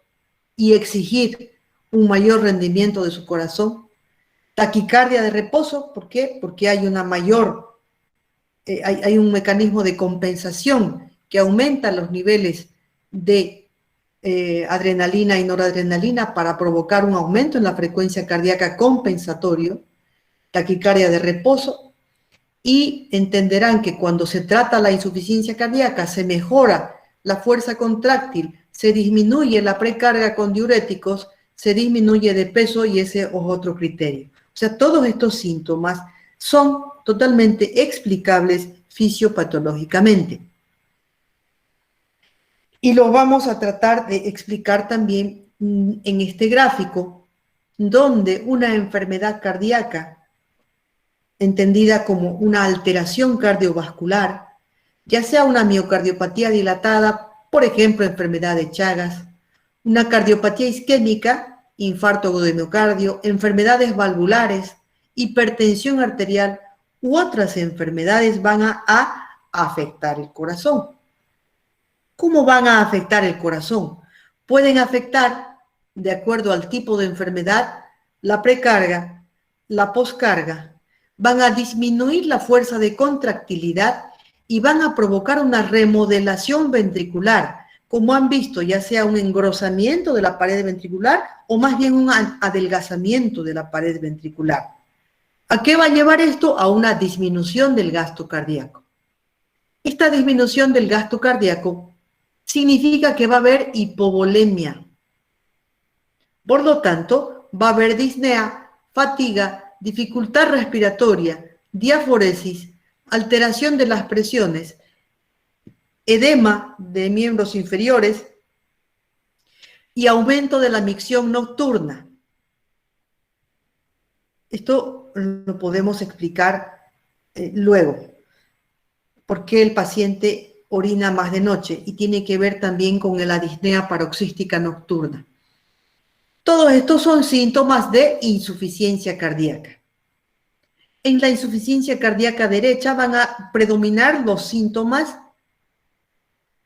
y exigir un mayor rendimiento de su corazón, taquicardia de reposo, ¿por qué? Porque hay una mayor, hay un mecanismo de compensación que aumenta los niveles de adrenalina y noradrenalina para provocar un aumento en la frecuencia cardíaca compensatorio, taquicardia de reposo, y entenderán que cuando se trata la insuficiencia cardíaca se mejora la fuerza contráctil, se disminuye la precarga con diuréticos, se disminuye de peso y ese es otro criterio. O sea, todos estos síntomas son totalmente explicables fisiopatológicamente. Y lo vamos a tratar de explicar también en este gráfico, donde una enfermedad cardíaca, entendida como una alteración cardiovascular, ya sea una miocardiopatía dilatada, por ejemplo, enfermedad de Chagas, una cardiopatía isquémica, infarto agudo de miocardio, enfermedades valvulares, hipertensión arterial u otras enfermedades van a afectar el corazón. ¿Cómo van a afectar el corazón? Pueden afectar, de acuerdo al tipo de enfermedad, la precarga, la poscarga, van a disminuir la fuerza de contractilidad y van a provocar una remodelación ventricular, como han visto, ya sea un engrosamiento de la pared ventricular o más bien un adelgazamiento de la pared ventricular. ¿A qué va a llevar esto? A una disminución del gasto cardíaco. Esta disminución del gasto cardíaco significa que va a haber hipovolemia. Por lo tanto, va a haber disnea, fatiga, dificultad respiratoria, diaforesis, alteración de las presiones, edema de miembros inferiores y aumento de la micción nocturna. Esto lo podemos explicar luego, por qué el paciente orina más de noche y tiene que ver también con la disnea paroxística nocturna. Todos estos son síntomas de insuficiencia cardíaca. En la insuficiencia cardíaca derecha van a predominar los síntomas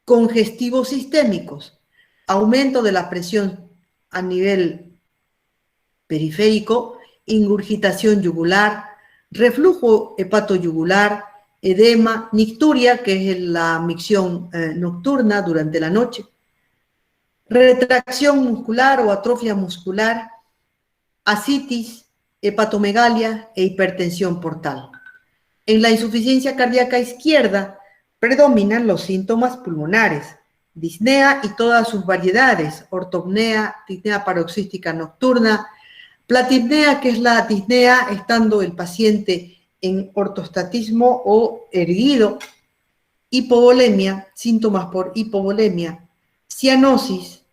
congestivos sistémicos, aumento de la presión a nivel periférico, ingurgitación yugular, reflujo hepatoyugular, edema, nicturia, que es la micción nocturna durante la noche, retracción muscular o atrofia muscular, ascitis, hepatomegalia e hipertensión portal. En la insuficiencia cardíaca izquierda predominan los síntomas pulmonares, disnea y todas sus variedades, ortopnea, disnea paroxística nocturna, platipnea, que es la disnea estando el paciente en ortostatismo o erguido, hipovolemia, síntomas por hipovolemia, cianosis,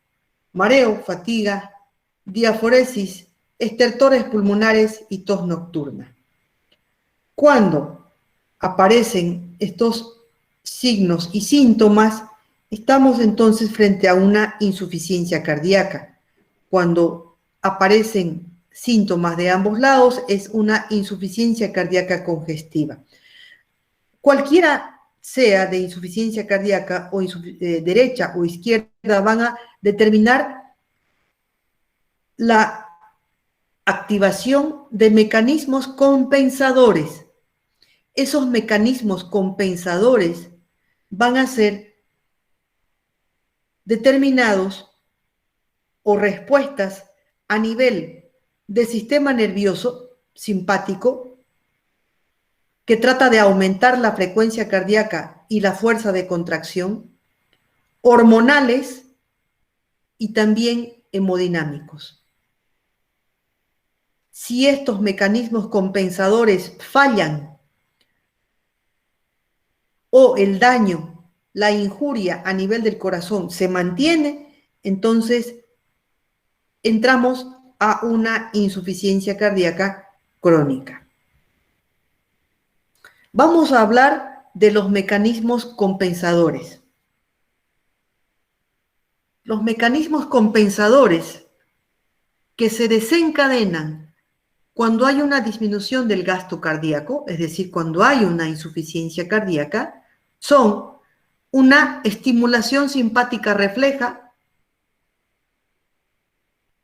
mareo, fatiga, diaforesis, estertores pulmonares y tos nocturna. Cuando aparecen estos signos y síntomas, estamos entonces frente a una insuficiencia cardíaca. Cuando aparecen síntomas de ambos lados, es una insuficiencia cardíaca congestiva. Cualquiera sea de insuficiencia cardíaca o derecha o izquierda, van a determinar la activación de mecanismos compensadores. Esos mecanismos compensadores van a ser determinados o respuestas a nivel del sistema nervioso simpático, que trata de aumentar la frecuencia cardíaca y la fuerza de contracción, hormonales y también hemodinámicos. Si estos mecanismos compensadores fallan o el daño, la injuria a nivel del corazón se mantiene, entonces entramos a una insuficiencia cardíaca crónica. Vamos a hablar de los mecanismos compensadores. Los mecanismos compensadores que se desencadenan cuando hay una disminución del gasto cardíaco, es decir, cuando hay una insuficiencia cardíaca, son una estimulación simpática refleja,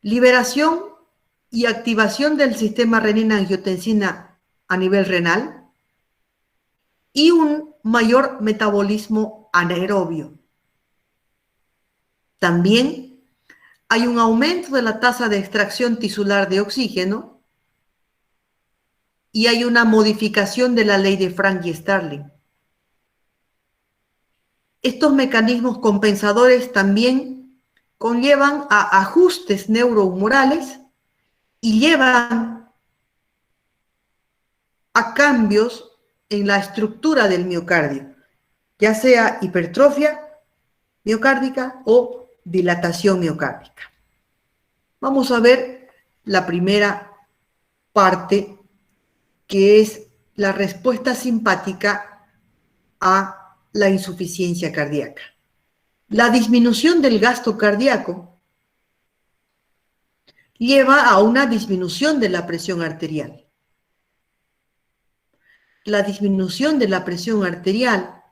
liberación y activación del sistema renina-angiotensina a nivel renal y un mayor metabolismo anaerobio. También hay un aumento de la tasa de extracción tisular de oxígeno y hay una modificación de la ley de Frank y Starling. Estos mecanismos compensadores también conllevan a ajustes neurohumorales y llevan a cambios en la estructura del miocardio, ya sea hipertrofia miocárdica o dilatación miocárdica. Vamos a ver la primera parte, que es la respuesta simpática a la insuficiencia cardíaca. La disminución del gasto cardíaco lleva a una disminución de la presión arterial. La disminución de la presión arterial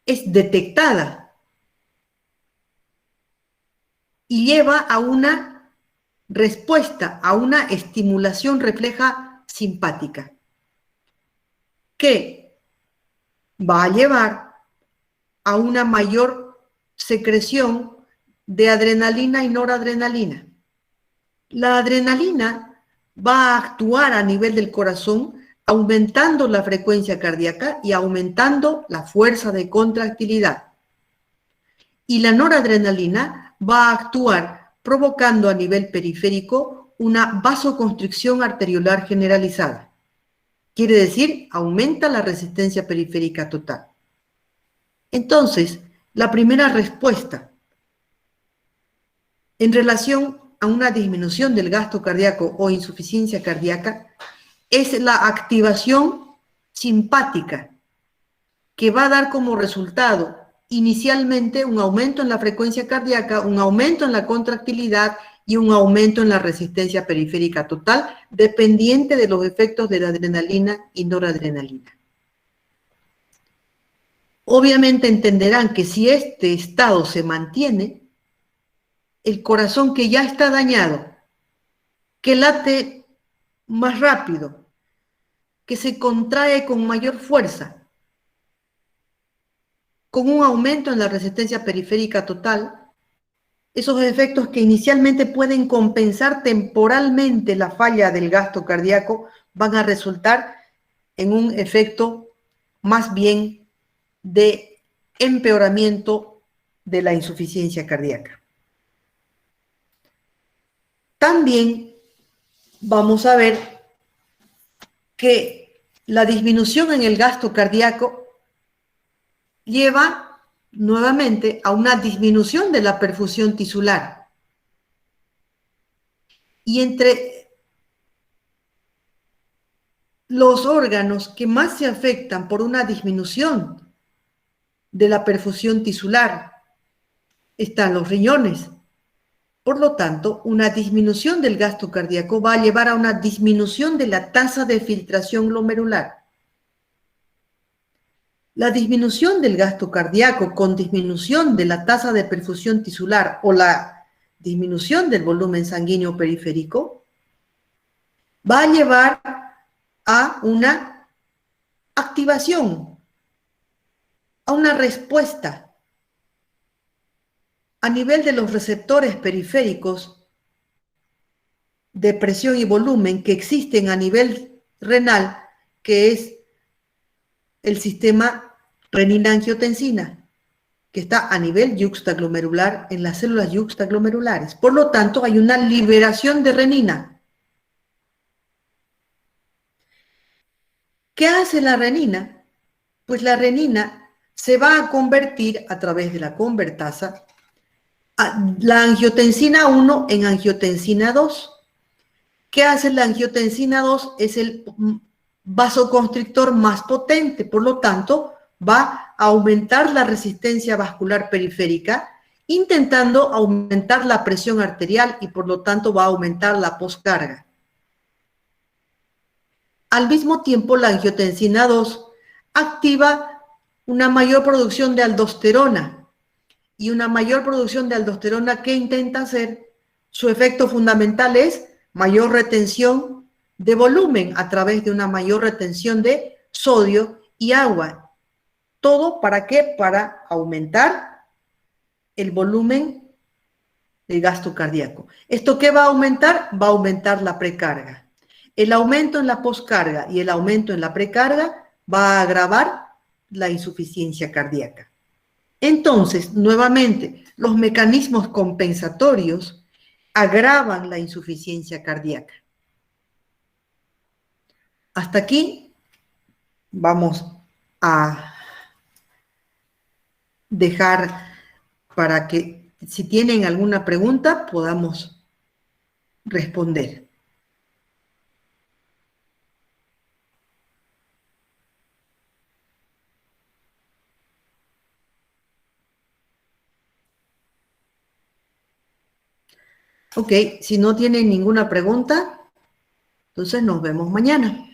es detectada y lleva a una respuesta, a una estimulación refleja simpática, que va a llevar a una mayor secreción de adrenalina y noradrenalina. La adrenalina va a actuar a nivel del corazón, aumentando la frecuencia cardíaca y aumentando la fuerza de contractilidad. Y la noradrenalina va a actuar provocando a nivel periférico una vasoconstricción arteriolar generalizada. Quiere decir, aumenta la resistencia periférica total. Entonces, la primera respuesta en relación a una disminución del gasto cardíaco o insuficiencia cardíaca es la activación simpática, que va a dar como resultado inicialmente un aumento en la frecuencia cardíaca, un aumento en la contractilidad y un aumento en la resistencia periférica total, dependiente de los efectos de la adrenalina y noradrenalina. Obviamente entenderán que si este estado se mantiene, el corazón que ya está dañado, que late más rápido, que se contrae con mayor fuerza, con un aumento en la resistencia periférica total, esos efectos que inicialmente pueden compensar temporalmente la falla del gasto cardíaco van a resultar en un efecto más bien de empeoramiento de la insuficiencia cardíaca. También vamos a ver que la disminución en el gasto cardíaco lleva nuevamente a una disminución de la perfusión tisular. Y entre los órganos que más se afectan por una disminución de la perfusión tisular están los riñones. Por lo tanto, una disminución del gasto cardíaco va a llevar a una disminución de la tasa de filtración glomerular. La disminución del gasto cardíaco con disminución de la tasa de perfusión tisular o la disminución del volumen sanguíneo periférico va a llevar a una activación, a una respuesta a nivel de los receptores periféricos de presión y volumen que existen a nivel renal, que es el sistema renina-angiotensina, que está a nivel yuxtaglomerular en las células yuxtaglomerulares. Por lo tanto, hay una liberación de renina. ¿Qué hace la renina? Pues la renina se va a convertir a través de la convertasa a la angiotensina 1 en angiotensina 2. ¿Qué hace la angiotensina 2? Es el vasoconstrictor más potente, por lo tanto, va a aumentar la resistencia vascular periférica, intentando aumentar la presión arterial y por lo tanto va a aumentar la poscarga. Al mismo tiempo, la angiotensina 2 activa una mayor producción de aldosterona y una mayor producción de aldosterona, ¿qué intenta hacer? Su efecto fundamental es mayor retención de volumen a través de una mayor retención de sodio y agua. ¿Todo para qué? Para aumentar el volumen del gasto cardíaco. ¿Esto qué va a aumentar? Va a aumentar la precarga. El aumento en la poscarga y el aumento en la precarga va a agravar la insuficiencia cardíaca. Entonces, nuevamente, los mecanismos compensatorios agravan la insuficiencia cardíaca. Hasta aquí vamos a dejar para que, si tienen alguna pregunta, podamos responder. Ok, si no tienen ninguna pregunta, entonces nos vemos mañana.